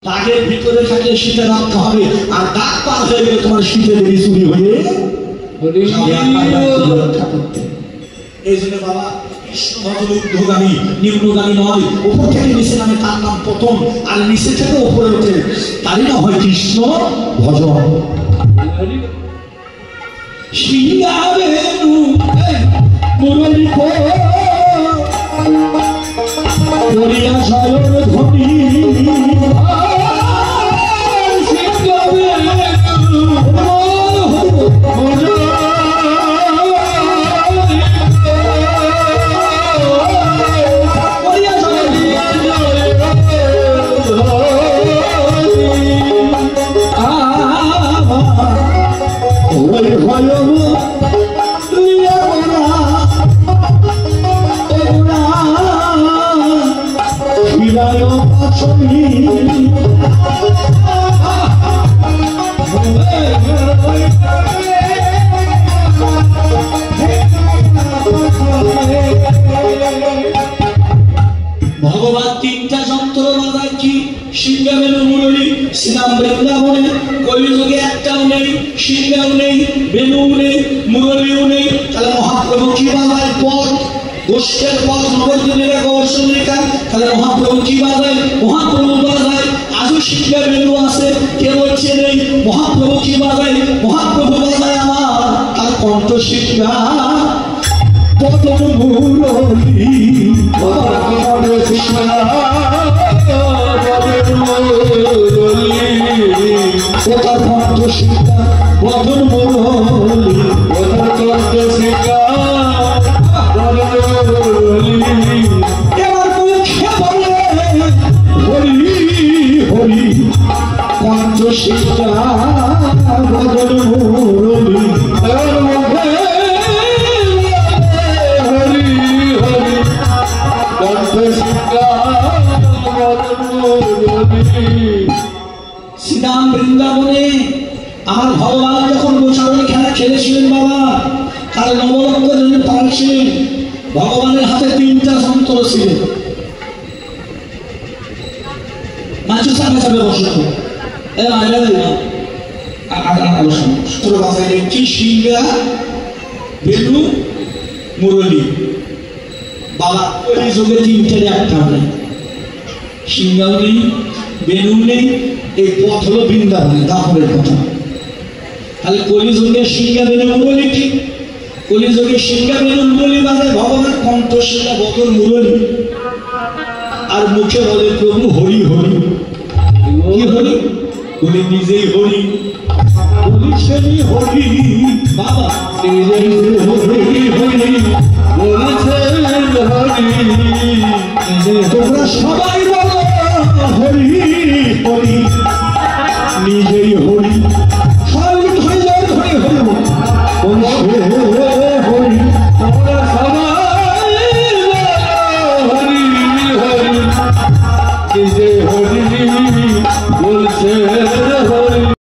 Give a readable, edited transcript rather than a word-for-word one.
দাগের ভিতরে থাকলে শীতে রক্ষা হবে, আর দাগ পার হয়ে গেলে তোমার শীতে দেরি চুরি হয়ে রক্ষা করতে। এই জন্য বাবা কৃষ্ণ ভজন ঊর্ধ্বগামী নিম্নগামী নয়, উপর থেকে নিচে নামে তার নাম প্রথম, আর নিচে থেকে উপরে ওঠে তারই না হয় কৃষ্ণ ভজন। সিংহাবেনু মুরলী করিয়া শয়ন ধ্বনি, ভগবান তিনটা যন্ত্র বাজায় কি? সিংহাবেনু মুরলী শ্রীরাম বৃন্দাবনে। কলিযুগে একটাও নেই, সিংহাও নেই, বেনুও নেই, মুরলীও নেই। তাহলে মহাপ্রভু কি বাজায়? পথ, গোষ্ঠের পথ, নবদ্বীপের গৌরচন্দ্রিকা। তাহলে মহাপ্রভু কি বাজায়? মহাপ্রভু বাজায়। আজও সিংহাবেনু আছে, কে বলছে নেই? মহাপ্রভু কি বাজায়? মহাপ্রভু বাজায় আমার, তার কণ্ঠ সিংহা বদন মুরলী, তার কণ্ঠ সিংহা বদন মুরলী, এবার মুখে বলে হরি হরি, কণ্ঠ সিংহা বদন মুরলী, শ্রীরাম বৃন্দাবনে আমার ভগবান যখন গোসালের খেলা খেলেছিলেন বাবা, তার নবরঙ্গ যখন পালছিলেন, ভগবানের হাতে তিনটা যন্ত্র ছিল। মাঝে সামনে সামনে বসত একটি সিংহা বেনু মুরলী। বাবা ওই যুগে তিনটে একটা নেই, সিংহাও নেই, বেনু নেই, এই পথ হলো বৃন্দাবনে দাপরের কথা। তাহলে কলিযুগে সিংহা বেনু মুরলী কি? কলিযুগে সিংহা বেনু মুরলী বাজায় ভগবান, কণ্ঠ সিংহা বদন মুরলী, আর মুখে বলে প্রভু হরি হরি। কি হরি? বলি নিজেই হরি, বলি সেই হরি বাবা নিজেই হরি।